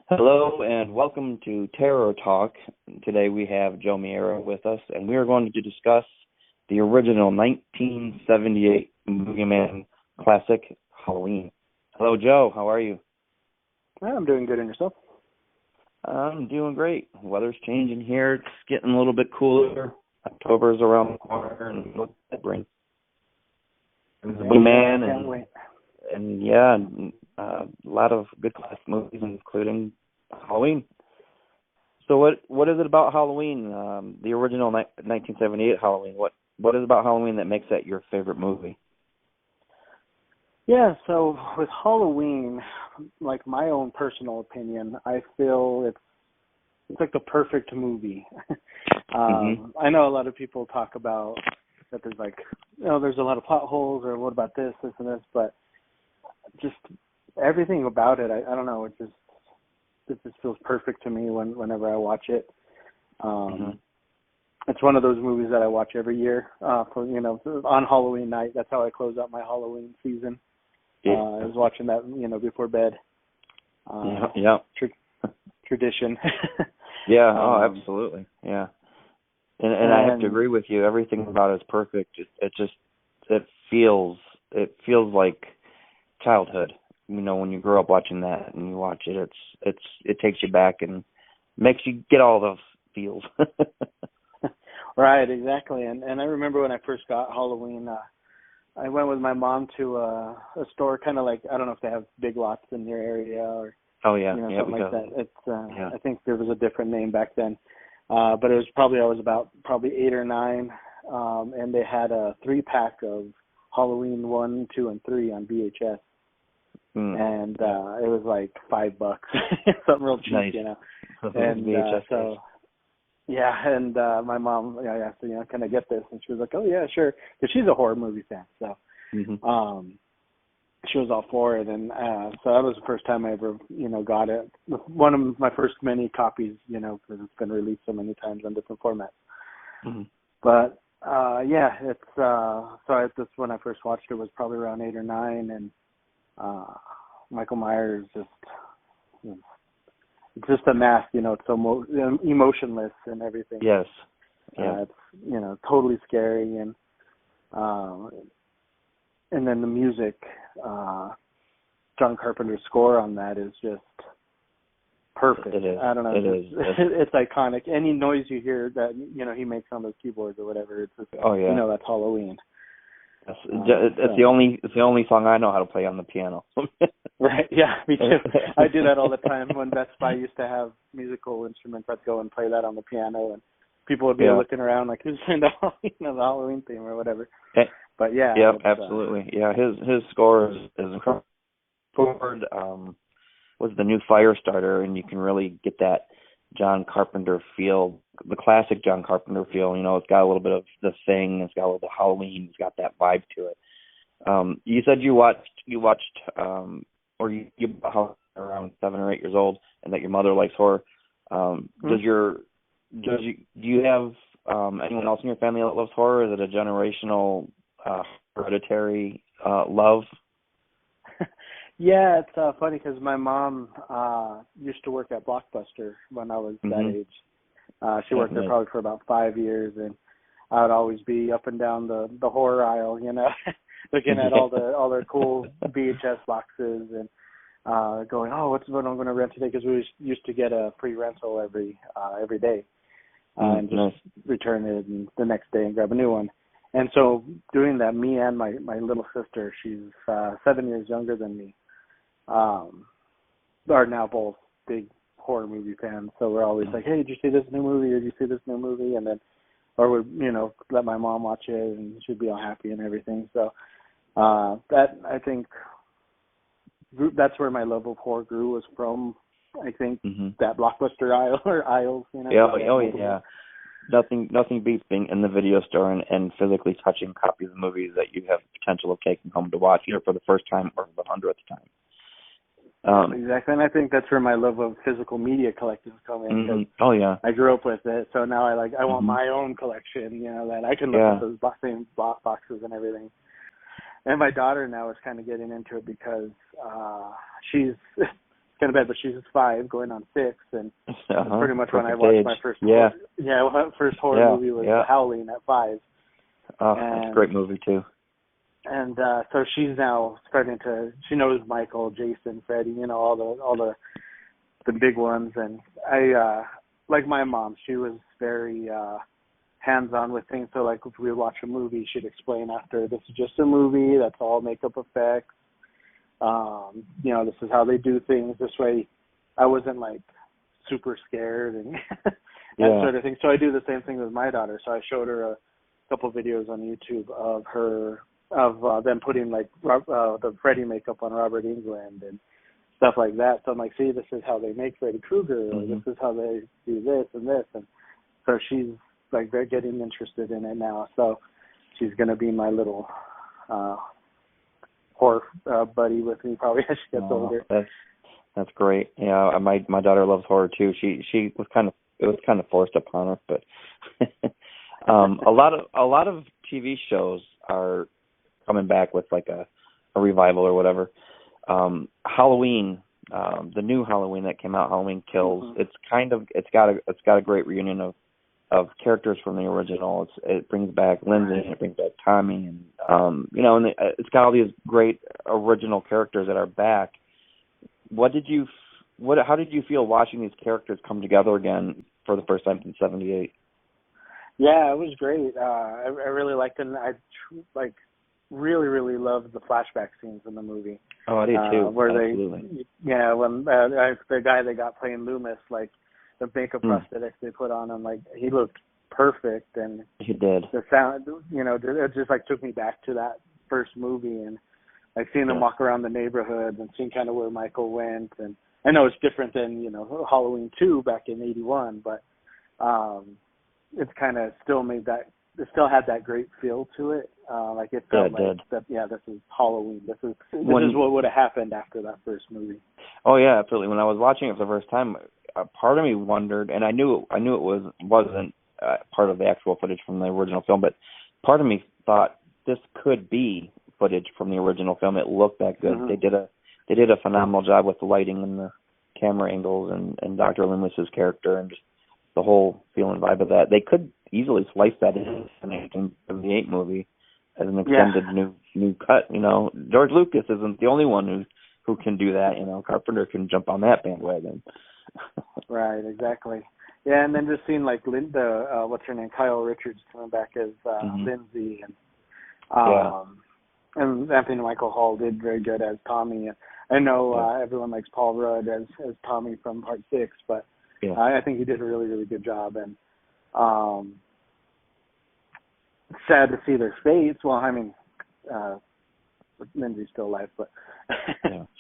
Hello and welcome to Terror Talk. Today we have Joe Miera with us, and we are going to discuss the original 1978 Boogeyman classic, Halloween. Hello, Joe. How are you? I'm doing good. And yourself? I'm doing great. Weather's changing here. It's getting a little bit cooler. October's around the corner, and look at that bring. There's a Boogeyman, and a lot of good classic movies, including Halloween. So what is it about Halloween, the original 1978 Halloween? What is it about Halloween that makes that your favorite movie? Yeah, so with Halloween, like my own personal opinion, I feel it's like the perfect movie. I know a lot of people talk about that there's there's a lot of plot holes, or what about this and this, but just everything about it, I don't know, it just feels perfect to me whenever I watch it. It's one of those movies that I watch every year on Halloween night. That's how I close out my Halloween season. I was watching that before bed. Tradition. Yeah. Absolutely. Yeah. And I have to agree with you. Everything about it is perfect. It feels like childhood. When you grow up watching that and you watch it, it takes you back and makes you get all those feels. Right, exactly. And I remember when I first got Halloween, I went with my mom to a store, kind of like, I don't know if they have Big Lots in your area or something like that. It's I think there was a different name back then, but it was I was about 8 or 9, and they had a 3-pack of Halloween 1, 2, and 3 on VHS. And it was like $5, something real cheap, nice. And my mom, I asked her, can I get this? And she was like, oh yeah, sure, because she's a horror movie fan, so she was all for it, and so that was the first time I ever, got it. One of my first many copies, because it's been released so many times on different formats. But it's so this when I first watched it was probably around 8 or 9, and Michael Myers it's just a mask, it's so emotionless and everything. Yes. Yeah. It's totally scary, and then the music, John Carpenter's score on that is just perfect. It is. I don't know. It is. It's iconic. Any noise you hear that he makes on those keyboards or whatever, it's just that's Halloween. It's the only song I know how to play on the piano. Right, yeah, me too. I do that all the time. When Best Buy used to have musical instruments, I'd go and play that on the piano, and people would be looking around like, who's playing the Halloween theme or whatever. But yeah. Yeah, absolutely. His score is incredible. Was the new Firestarter, and you can really get that John Carpenter feel, the classic John Carpenter feel. It's got a little bit of The Thing, it's got a little bit of Halloween, it's got that vibe to it. You said you watched or you around 7 or 8 years old, and that your mother likes horror. Do you have anyone else in your family that loves horror? Is it a generational hereditary love? Yeah, it's funny because my mom used to work at Blockbuster when I was that age. She worked there probably for about 5 years, and I would always be up and down the horror aisle, looking at all their cool VHS boxes and going, oh, what's what I'm going to rent today? Because we used to get a free rental every day, and just return it the next day and grab a new one. And so doing that, me and my little sister, she's 7 years younger than me, are now both big horror movie fans. So we're always like, hey, did you see this new movie? Or did you see this new movie? And then, or would, let my mom watch it, and she'd be all happy and everything. So that, I think, that's where my love of horror grew, was from, I think, that Blockbuster aisle or aisles. Yeah. Nothing beats being in the video store and physically touching copies of movies that you have potential of taking home to watch, either for the first time or the 100th time. Exactly, and I think that's where my love of physical media collecting come in. I grew up with it, so now I want my own collection. That I can look at those same boxes and everything. And my daughter now is kind of getting into it because she's kind of bad, but she's 5, going on 6, and that's pretty much when I Perfect watched age. my first first Yeah. horror movie was The Howling at 5. Oh, that's a great movie too. And so she's now starting to. She knows Michael, Jason, Freddy, all the big ones. And I, like my mom, she was very hands-on with things. So like if we would watch a movie, she'd explain after, this is just a movie. That's all makeup effects. This is how they do things. This way, I wasn't like super scared and that sort of thing. So I do the same thing with my daughter. So I showed her a couple videos on YouTube of them putting like the Freddy makeup on Robert Englund and stuff like that. So I'm like, see, this is how they make Freddy Krueger, or this is how they do this and this. And so she's like, they're getting interested in it now. So she's going to be my little horror buddy with me probably as she gets older. That's great. Yeah, my daughter loves horror too. She was it was kind of forced upon her, but a lot of TV shows are coming back with like a revival or whatever. Halloween, the new Halloween that came out, Halloween Kills. It's got a great reunion of characters from the original. It brings back Lindsay, and it brings back Tommy, and and it's got all these great original characters that are back. How did you feel watching these characters come together again for the first time since '78? Yeah, it was great. I really liked it. And I really, really loved the flashback scenes in the movie. Oh, I did too. Where Absolutely. when the guy they got playing Loomis, like the makeup prosthetics they put on him, like he looked perfect, and he did. The sound, it just like took me back to that first movie, and like seeing him walk around the neighborhood and seeing kind of where Michael went. And I know it's different than Halloween 2 back in '81, but it's kind of still made that. It still had that great feel to it. Like it felt that. Yeah, this is Halloween. This is what would have happened after that first movie. Oh yeah, absolutely. When I was watching it for the first time, part of me wondered, and I knew it wasn't part of the actual footage from the original film, but part of me thought this could be footage from the original film. It looked that good. They did a phenomenal job with the lighting and the camera angles and Dr. Loomis's character and just the whole feel and vibe of that. They could easily slice that in the 1978 movie as an extended new cut. George Lucas isn't the only one who can do that. Carpenter can jump on that bandwagon. Right, exactly. Yeah, and then just seeing like Linda, what's her name, Kyle Richards coming back as Lindsay, and Anthony Michael Hall did very good as Tommy. I know everyone likes Paul Rudd as Tommy from Part 6, but I think he did a really, really good job. And sad to see their fates. Well, I mean, Lindsay's still alive, but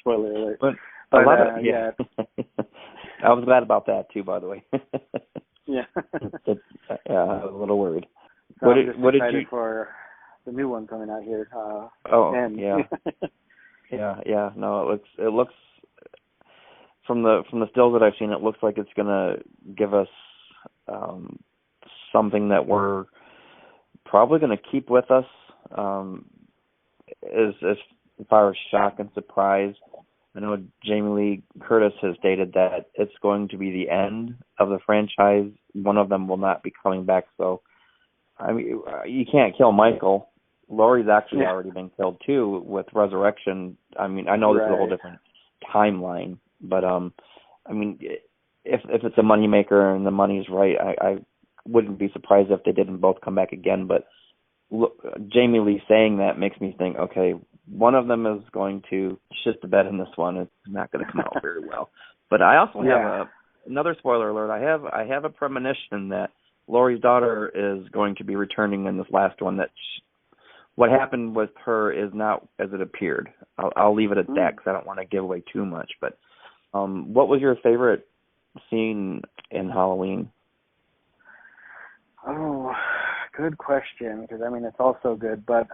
spoiler alert. But a lot of I was glad about that too, by the way. Yeah, I was a little worried. So I'm just excited for the new one coming out here. No, it looks from the stills that I've seen, it looks like it's gonna give us something that we're probably gonna keep with us as far as shock and surprise. I know Jamie Lee Curtis has stated that it's going to be the end of the franchise. One of them will not be coming back. So, I mean, you can't kill Michael. Laurie's actually already been killed too with Resurrection. I mean, I know this is a whole different timeline, but I mean, if it's a moneymaker and the money's right, I wouldn't be surprised if they didn't both come back again. But look, Jamie Lee saying that makes me think, okay, one of them is going to shit the bed in this one. It's not going to come out very well. But I also have another spoiler alert. I have a premonition that Laurie's daughter is going to be returning in this last one. That what happened with her is not as it appeared. I'll leave it at that because I don't want to give away too much. But what was your favorite scene in Halloween? Oh, good question. Because I mean, it's all so good, but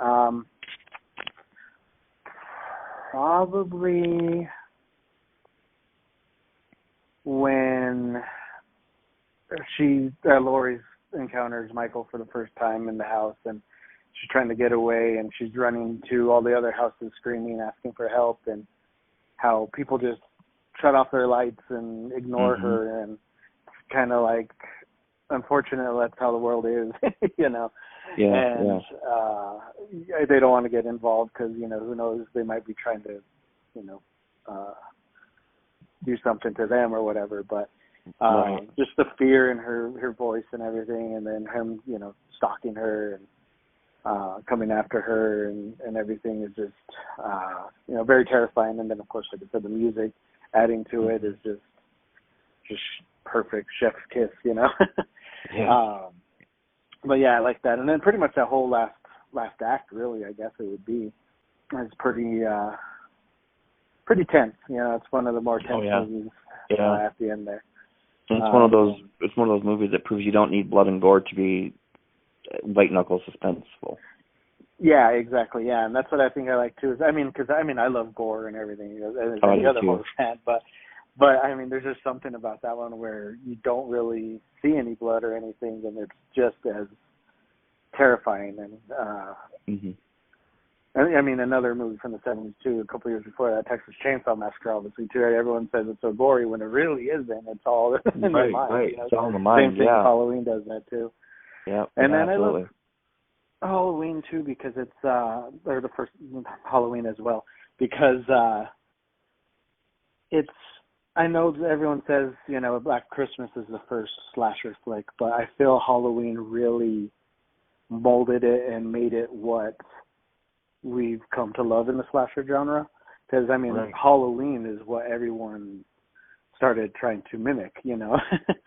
probably when Laurie encounters Michael for the first time in the house, and she's trying to get away, and she's running to all the other houses screaming, asking for help, and how people just shut off their lights and ignore her, and kind of like, unfortunately, that's how the world is, you know. Yeah, and they don't want to get involved because, you know, who knows, they might be trying to, you know, do something to them or whatever. But just the fear in her voice and everything, and then him, you know, stalking her and coming after her and everything is just, you know, very terrifying. And then, of course, like I said, the music adding to it is just perfect, chef's kiss, you know. But yeah, I like that. And then pretty much that whole last act, really, I guess it would be, is pretty tense. You know, it's one of the more tense movies at the end there. And it's one of those. It's one of those movies that proves you don't need blood and gore to be white knuckle suspenseful. Yeah, exactly. Yeah, and that's what I think I like too. Is because I love gore and everything. You know, as any other horror fan, but I mean, there's just something about that one where you don't really see any blood or anything, and it's just as terrifying. And I mean, another movie from the 70s too, a couple of years before that, Texas Chainsaw Massacre, obviously too. Everyone says it's so gory when it really isn't. It's all in the mind. Right, you know? It's all in the mind. Same thing. Halloween does that too. Yeah, and then absolutely. I love Halloween too because it's or the first Halloween as well because it's. I know that everyone says, you know, Black Christmas is the first slasher flick, but I feel Halloween really molded it and made it what we've come to love in the slasher genre. Because, I mean, Halloween is what everyone started trying to mimic, you know.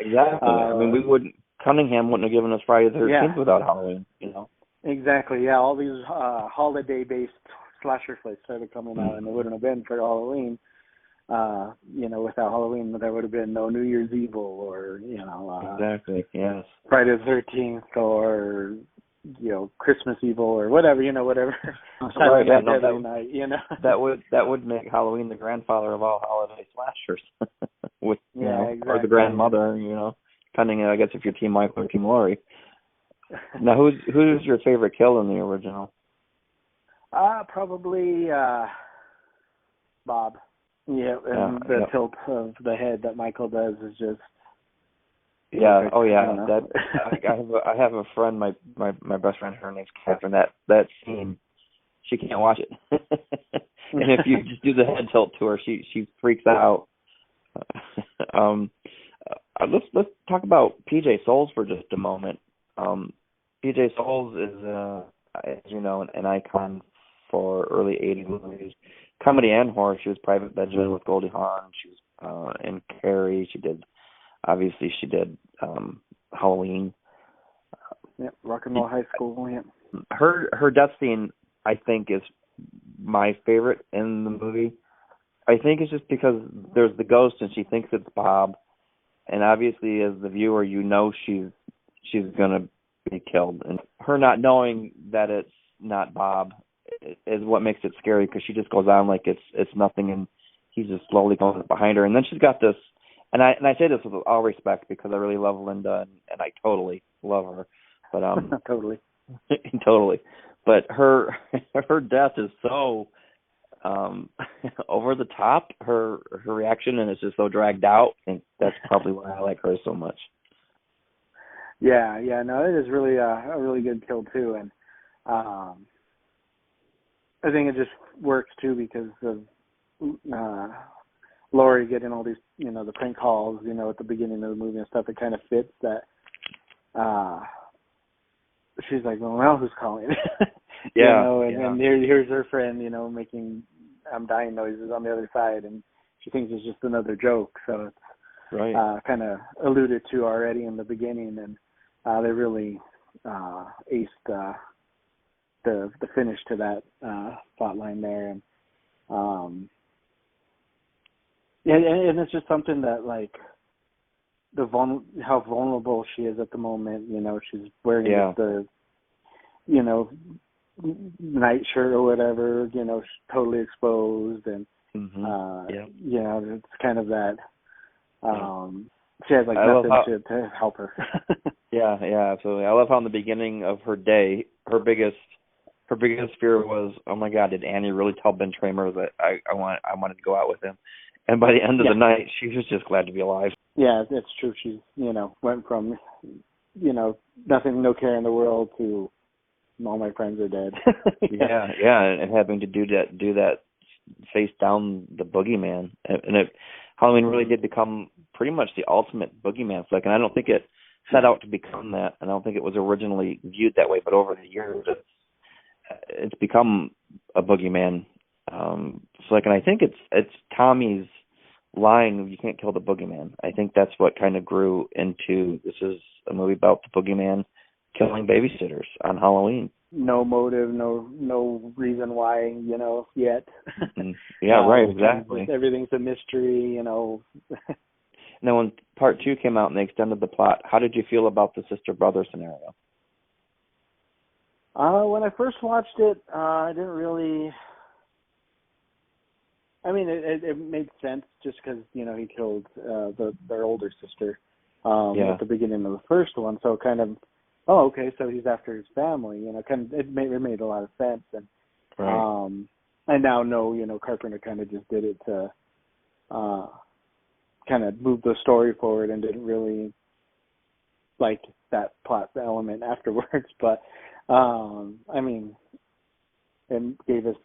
Exactly. I mean, Cunningham wouldn't have given us Friday the 13th without Halloween, you know. Exactly, yeah. All these holiday-based slasher flicks started coming out, and it wouldn't have been for Halloween. You know, without Halloween, there would have been no New Year's Evil or, you know, exactly, yes, Friday the 13th or, you know, Christmas Evil or whatever, you know, whatever. Night, you know. That would make Halloween the grandfather of all holiday slashers, with you know, exactly. or the grandmother, you know, depending, I guess, if you're Team Michael or Team Laurie. Now, who's your favorite kill in the original? Probably Bob. Yeah, and the tilt of the head that Michael does is just. Yeah. Perfect. Oh, yeah. That I have a friend, my best friend. Her name's Catherine. That scene, she can't watch it. And if you just do the head tilt to her, she freaks out. Let's talk about PJ Soles for just a moment. PJ Soles is, as you know, an icon for early '80s movies, comedy and horror. She was Private Benjamin with Goldie Hawn. She was in Carrie. She did Halloween. Rock and Roll High School. Yeah. Her death scene, I think, is my favorite in the movie. I think it's just because there's the ghost and she thinks it's Bob, and obviously as the viewer, you know she's gonna be killed, and her not knowing that it's not Bob is what makes it scary, because she just goes on like it's nothing, and he's just slowly going behind her. And then she's got this, and I say this with all respect because I really love Linda and I totally love her, but totally. But her death is so over the top, her reaction, and it's just so dragged out, and that's probably why I like her so much. Yeah, no, it is really a really good kill too, and I think it just works too because of Laurie getting all these, you know, the prank calls, you know, at the beginning of the movie and stuff. It kind of fits that. She's like, well, now who's calling? You know, and here's her friend, you know, making I'm dying noises on the other side, and she thinks it's just another joke. So it's kind of alluded to already in the beginning, and they really aced the finish to that plot line there, and and it's just something that, like, how vulnerable she is at the moment. You know, she's wearing the, you know, night shirt or whatever. You know, she's totally exposed, and you know, it's kind of that. She has like nothing to help her. Yeah, absolutely. I love how in the beginning of her day, her biggest fear was, oh my God, did Annie really tell Ben Tramer that I wanted to go out with him? And by the end of the night, she was just glad to be alive. Yeah, it's true. She, went from, nothing, no care in the world to all my friends are dead. yeah, and having to do that face down the boogeyman. And Halloween really did become pretty much the ultimate boogeyman flick, and I don't think it set out to become that, and I don't think it was originally viewed that way, but over the years it's become a boogeyman flick, and I think it's Tommy's line, "You can't kill the boogeyman." I think that's what kind of grew into, this is a movie about the boogeyman killing babysitters on Halloween. No motive, no reason why, yet. Yeah, right, exactly. Everything's a mystery, Now, when part 2 came out and they extended the plot, how did you feel about the sister-brother scenario? When I first watched it, I didn't really... I mean, it made sense just because, he killed their older sister at the beginning of the first one. So kind of, okay, so he's after his family. It made a lot of sense. And right. I now know, Carpenter kind of just did it to kind of move the story forward and didn't really like that plot element afterwards. But, I mean, and gave us,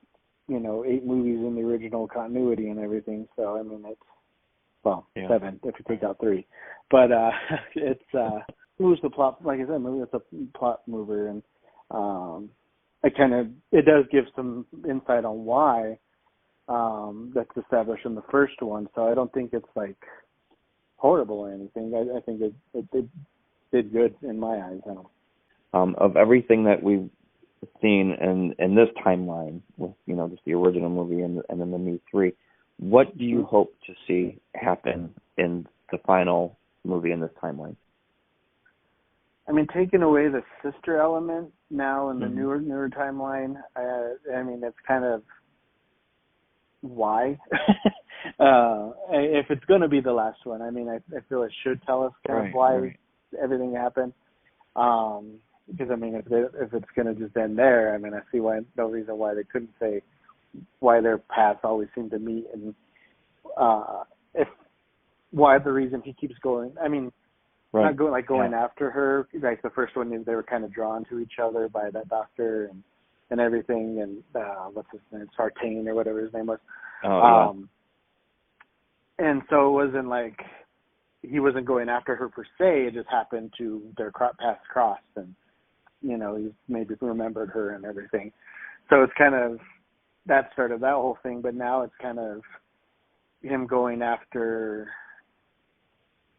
8 movies in the original continuity and everything. So, I mean, it's, 7 if you take out 3. But it's moves the plot, like I said, it's a plot mover. And it does give some insight on why that's established in the first one. So I don't think it's, like, horrible or anything. I think it did good in my eyes. I don't. Of everything that we've seen in this timeline, with just the original movie and then the new 3, what do you hope to see happen in the final movie in this timeline? I mean, taking away the sister element now in the newer timeline, I mean, it's kind of why. If it's going to be the last one, I mean, I feel it should tell us kind of why everything happened. Because, I mean, if it's going to just end there, I mean, I see no reason why they couldn't say why their paths always seem to meet, and why the reason he keeps going. I mean, not going after her. Like the first one, they were kind of drawn to each other by that doctor and everything, and what's his name, Sartain or whatever his name was. And so it wasn't like he wasn't going after her per se. It just happened to their paths crossed, and he maybe remembered her and everything. So it's kind of that started that whole thing, but now it's kind of him going after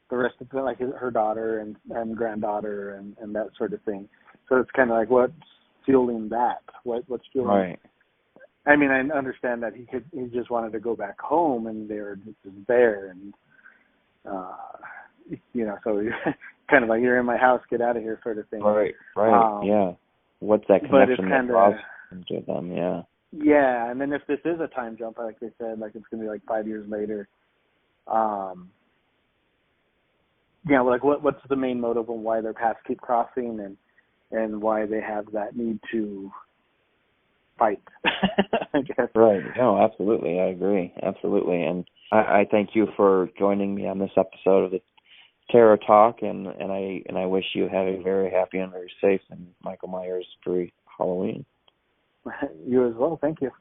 the rest of it, like her daughter and granddaughter and that sort of thing. So it's kind of like, what's fueling that? What's fueling? Right. I mean, I understand that he just wanted to go back home, and they were just there, and so kind of like, you're in my house, get out of here, sort of thing. Right. Yeah. What's that connection that draws to them? Yeah. Yeah, and then if this is a time jump, like they said, like it's going to be like 5 years later. Like what's the main motive on why their paths keep crossing, and why they have that need to fight? I guess. Right. No, absolutely. I agree. Absolutely. And I thank you for joining me on this episode of the Terror Talk, and I wish you have a very happy and very safe and Michael Myers free Halloween. You as well. Thank you.